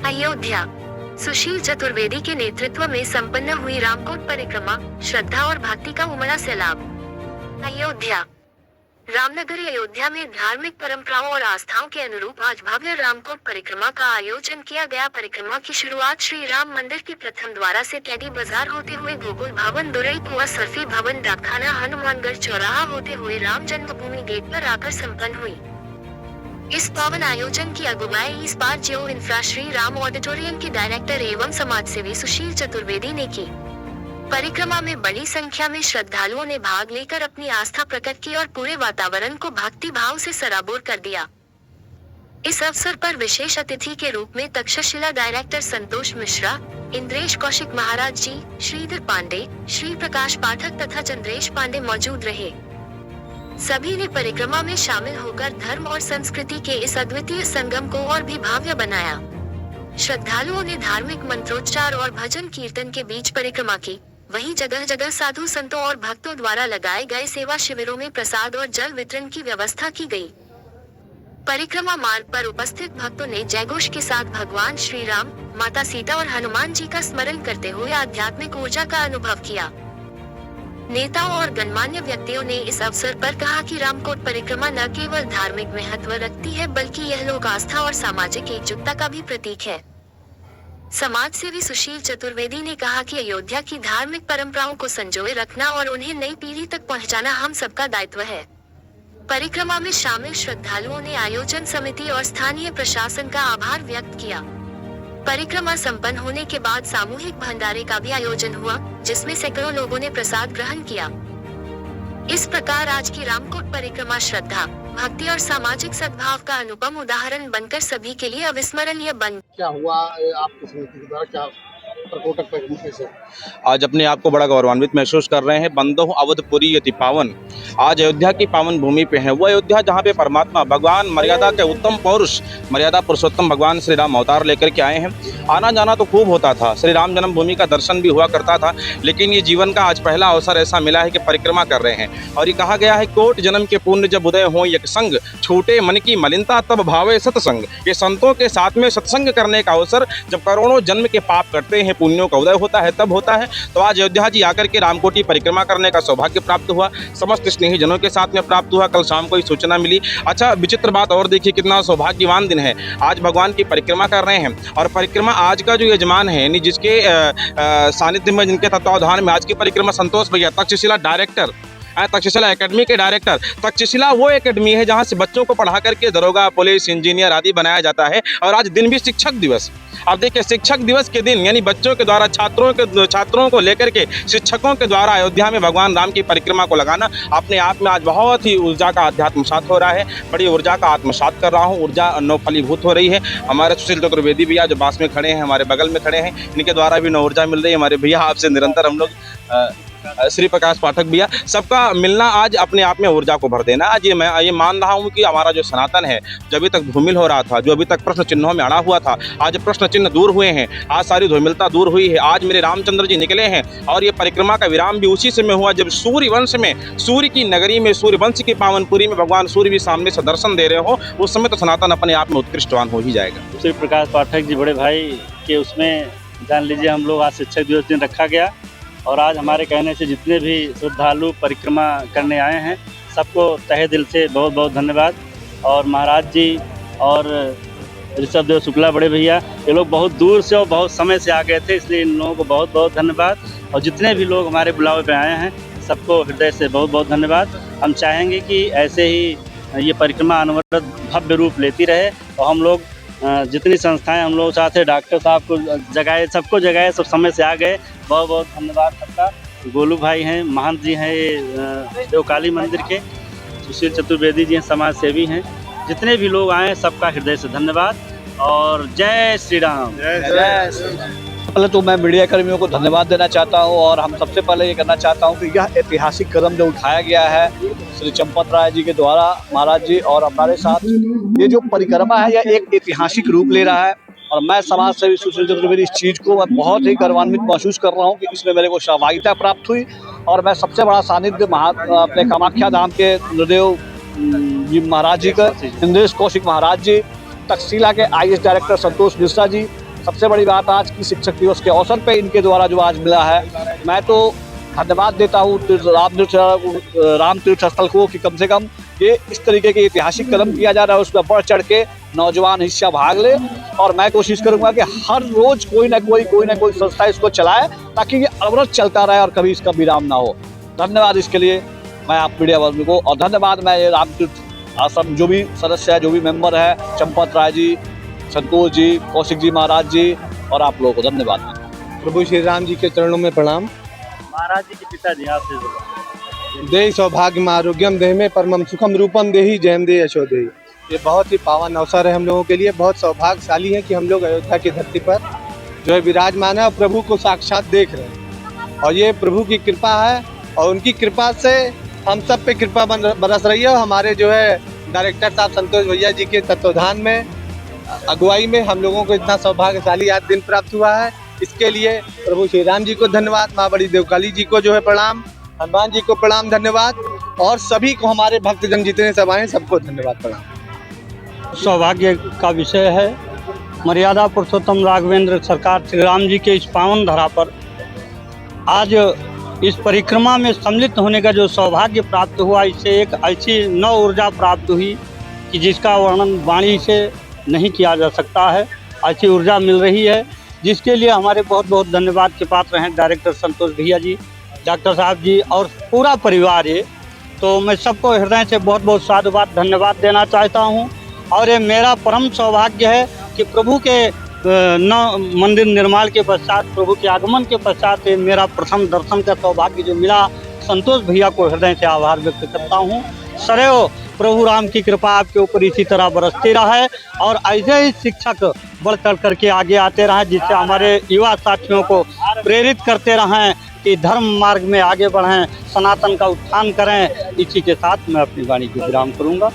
अयोध्या। सुशील चतुर्वेदी के नेतृत्व में संपन्न हुई रामकोट परिक्रमा, श्रद्धा और भक्ति का उमड़ा सैलाब। अयोध्या। रामनगरी अयोध्या में धार्मिक परंपराओं और आस्थाओं के अनुरूप आज भव्य रामकोट परिक्रमा का आयोजन किया गया। परिक्रमा की शुरुआत श्री राम मंदिर के प्रथम द्वारा से कैदी बाजार होते हुए गोकुल भवन, दुरई कुआ, सर्फी भवन, डाकखाना, हनुमानगढ़ चौराहा होते हुए राम जन्मभूमि गेट पर आकर संपन्न हुई। इस पावन आयोजन की अगुवाई इस बार जियो इंफ्रा श्री राम ऑडिटोरियम के डायरेक्टर एवं समाजसेवी सुशील चतुर्वेदी ने की। परिक्रमा में बड़ी संख्या में श्रद्धालुओं ने भाग लेकर अपनी आस्था प्रकट की और पूरे वातावरण को भक्ति भाव से सराबोर कर दिया। इस अवसर पर विशेष अतिथि के रूप में तक्षशिला डायरेक्टर संतोष मिश्रा, इंद्रेश कौशिक महाराज जी, श्रीधर पांडे, श्री प्रकाश पाठक तथा चंद्रेश पांडे मौजूद रहे। सभी ने परिक्रमा में शामिल होकर धर्म और संस्कृति के इस अद्वितीय संगम को और भी भव्य बनाया। श्रद्धालुओं ने धार्मिक मंत्रोच्चार और भजन कीर्तन के बीच परिक्रमा की। वहीं जगह जगह साधु संतों और भक्तों द्वारा लगाए गए सेवा शिविरों में प्रसाद और जल वितरण की व्यवस्था की गई। परिक्रमा मार्ग पर उपस्थित भक्तों ने जयघोष के साथ भगवान श्री राम, माता सीता और हनुमान जी का स्मरण करते हुए आध्यात्मिक ऊर्जा का अनुभव किया। नेताओं और गणमान्य व्यक्तियों ने इस अवसर पर कहा कि रामकोट परिक्रमा न केवल धार्मिक महत्व रखती है, बल्कि यह लोक आस्था और सामाजिक एकजुटता का भी प्रतीक है। समाज सेवी सुशील चतुर्वेदी ने कहा कि अयोध्या की धार्मिक परंपराओं को संजोए रखना और उन्हें नई पीढ़ी तक पहुंचाना हम सबका दायित्व है। परिक्रमा में शामिल श्रद्धालुओं ने आयोजन समिति और स्थानीय प्रशासन का आभार व्यक्त किया। परिक्रमा संपन्न होने के बाद सामूहिक भंडारे का भी आयोजन हुआ, जिसमें सैकड़ों लोगों ने प्रसाद ग्रहण किया। इस प्रकार आज की रामकोट परिक्रमा श्रद्धा, भक्ति और सामाजिक सद्भाव का अनुपम उदाहरण बनकर सभी के लिए अविस्मरणीय बन। क्या हुआ आपकी समिति के द्वारा, क्या प्रकोटक परिक्रमा से आज अपने आप को बड़ा गौरवान्वित महसूस कर रहे हैं। बंदो अवधपुरी यति पावन, आज अयोध्या की पावन भूमि पे हैं। वो अयोध्या जहाँ पे परमात्मा भगवान मर्यादा के उत्तम पौरुष, मर्यादा पुरुषोत्तम भगवान श्री राम अवतार लेकर के आए हैं। आना जाना तो खूब होता था, श्री राम जन्मभूमि का दर्शन भी हुआ करता था, लेकिन ये जीवन का आज पहला अवसर ऐसा मिला है कि परिक्रमा कर रहे हैं। और ये कहा गया है, कोट जन्म के पुण्य जब उदय हो एक संग, छूटे मन की मलिनता तब भावे सत्संग। ये संतों के साथ में सत्संग करने का अवसर जब करोड़ों जन्म के पाप करते हैं, पुण्यों का उदय होता है, तब होता है। तो आज अयोध्या जी आकर के रामकोटी परिक्रमा करने का सौभाग्य प्राप्त हुआ, समस्त स्नेही जनों के साथ में प्राप्त हुआ। कल शाम को ही सूचना मिली। अच्छा, विचित्र बात और देखिए, कितना सौभाग्यवान दिन है। आज भगवान की परिक्रमा कर रहे हैं और परिक्रमा आज का जो यजमान है, यानी जिसके सानिध्य में, जिनके तत्वावधान में आज की परिक्रमा संतोष भैया, तक्षशिला डायरेक्टर, तक्षशिला एकेडमी के डायरेक्टर। तक्षशिला वो एकेडमी है जहाँ से बच्चों को पढ़ा करके दरोगा, पुलिस, इंजीनियर आदि बनाया जाता है। और आज दिन भी शिक्षक दिवस। अब देखिए, शिक्षक दिवस के दिन यानी बच्चों के द्वारा छात्रों को लेकर के शिक्षकों के द्वारा अयोध्या में भगवान राम की परिक्रमा को लगाना अपने आप में आज बहुत ही ऊर्जा का आत्मसात हो रहा है। बड़ी ऊर्जा का आत्मसात कर रहा हूँ, ऊर्जा नवफलीभूत हो रही है। हमारे सुशील चतुर्वेदी भैया जो पास में खड़े हैं, हमारे बगल में खड़े हैं, इनके द्वारा भी नव ऊर्जा मिल रही है। हमारे भैया आपसे निरंतर हम लोग श्री प्रकाश पाठक भैया, सबका मिलना आज अपने आप में ऊर्जा को भर देना। आज मैं ये मान रहा हूँ कि हमारा जो सनातन है, जो अभी तक धूमिल हो रहा था, जो अभी तक प्रश्न चिन्हों में अड़ा हुआ था, आज प्रश्न चिन्ह दूर हुए हैं। आज सारी धूमिलता दूर हुई है। आज मेरे रामचंद्र जी निकले हैं और ये परिक्रमा का विराम भी उसी समय हुआ जब सूर्य वंश में, सूर्य की नगरी में, सूर्य वंश की पावनपुरी में भगवान सूर्य भी सामने से दर्शन दे रहे हो। उस समय तो सनातन अपने आप में उत्कृष्टवान हो ही जाएगा। श्री प्रकाश पाठक जी बड़े भाई के उसमें जान लीजिए, हम लोग आज शिक्षक दिवस दिन रखा गया और आज हमारे कहने से जितने भी श्रद्धालु परिक्रमा करने आए हैं, सबको तहे दिल से बहुत बहुत धन्यवाद। और महाराज जी और ऋषभदेव शुक्ला बड़े भैया, ये लोग बहुत दूर से और बहुत समय से आ गए थे, इसलिए इन लोगों को बहुत बहुत धन्यवाद। और जितने भी लोग हमारे बुलावे पे आए हैं, सबको हृदय से बहुत बहुत धन्यवाद। हम चाहेंगे कि ऐसे ही ये परिक्रमा अनवरत भव्य रूप लेती रहे और हम लोग जितनी संस्थाएं हम लोग चाहते, डॉक्टर साहब को जगाए, सबको जगाए, सब समय से आ गए। बहुत बहुत धन्यवाद सबका। गोलू भाई हैं, महंत जी हैं, ये देवकाली मंदिर के, सुशील चतुर्वेदी जी हैं, समाज सेवी हैं। जितने भी लोग आए सबका हृदय से धन्यवाद और जय श्री राम। जय श्री राम। पहले तो मैं मीडिया कर्मियों को धन्यवाद देना चाहता हूं और हम सबसे पहले ये करना चाहता हूं कि यह ऐतिहासिक कदम जो उठाया गया है श्री चंपत राय जी के द्वारा, महाराज जी और हमारे साथ, ये जो परिक्रमा है यह एक ऐतिहासिक रूप ले रहा है। और मैं समाज सेवी सुशील चतुर्वेदी इस चीज़ को मैं बहुत ही गौरवान्वित महसूस कर रहा हूँ कि इसमें मेरे को सहभागिता प्राप्त हुई। और मैं सबसे बड़ा सानिध्य अपने कामाख्या धाम के गुरुदेव जी महाराज जी का, इंद्रेश कौशिक महाराज जी, तक्षशिला के IAS डायरेक्टर संतोष मिश्रा जी, सबसे बड़ी बात आज की शिक्षक दिवस के अवसर पे इनके द्वारा जो आज मिला है, मैं तो धन्यवाद देता हूँ राम तीर्थ स्थल को कि कम से कम ये इस तरीके के ऐतिहासिक कदम किया जा रहा है, उसमें बढ़ चढ़ के नौजवान हिस्सा भाग ले। और मैं कोशिश करूंगा कि हर रोज कोई ना कोई संस्था इसको चलाए ताकि ये अवरत चलता रहे और कभी इसका विराम ना हो। धन्यवाद इसके लिए मैं आप मीडिया वर्ग को, और धन्यवाद मैं ये रामतीर्थ आश्रम जो भी सदस्य है, जो भी मेंबर है, चंपत राय जी, संतोष जी, कौशिक जी महाराज जी और आप लोगों को धन्यवाद। प्रभु श्री राम जी के चरणों में प्रणाम। महाराज जी के पिताजी आपसे देहि सौभाग्यम आरोग्यम देहि में परमम सुखम रूपम देहि जयम देहि यशो देहि। ये बहुत ही पावन अवसर है हम लोगों के लिए, बहुत सौभाग्यशाली है कि हम लोग अयोध्या की धरती पर जो है विराजमान है और प्रभु को साक्षात देख रहे हैं। और ये प्रभु की कृपा है और उनकी कृपा से हम सब पे कृपा बरस रही है। और हमारे जो है डायरेक्टर साहब संतोष भैया जी के तत्वाधान में, अगुवाई में हम लोगों को इतना सौभाग्यशाली आज दिन प्राप्त हुआ है। इसके लिए प्रभु श्री राम जी को धन्यवाद, माँ बड़ी देवकाली जी को जो है प्रणाम, हनुमान जी को प्रणाम, धन्यवाद, और सभी को हमारे भक्तजन जितने सब आए सबको धन्यवाद प्रणाम। सौभाग्य का विषय है। मर्यादा पुरुषोत्तम राघवेंद्र सरकार श्री राम जी के इस पावन धरा पर आज इस परिक्रमा में सम्मिलित होने का जो सौभाग्य प्राप्त हुआ, इससे एक ऐसी नव ऊर्जा प्राप्त हुई कि जिसका वर्णन वाणी से नहीं किया जा सकता है। ऐसी ऊर्जा मिल रही है जिसके लिए हमारे बहुत बहुत धन्यवाद के पात्र हैं डायरेक्टर संतोष भैया जी, डॉक्टर साहब जी और पूरा परिवार। ये तो मैं सबको हृदय से बहुत बहुत साधुवाद धन्यवाद देना चाहता हूँ। और ये मेरा परम सौभाग्य है कि प्रभु के मंदिर निर्माण के पश्चात, प्रभु के आगमन के पश्चात ये मेरा प्रथम दर्शन का सौभाग्य जो मिला, संतोष भैया को हृदय से आभार व्यक्त करता हूँ। सदैव प्रभु राम की कृपा आपके ऊपर इसी तरह बरसती रहे और ऐसे ही शिक्षक बढ़ चढ़ करके आगे आते रहें, जिससे हमारे युवा साथियों को प्रेरित करते रहें कि धर्म मार्ग में आगे बढ़ें, सनातन का उत्थान करें। इसी के साथ मैं अपनी वाणी को विराम करूँगा।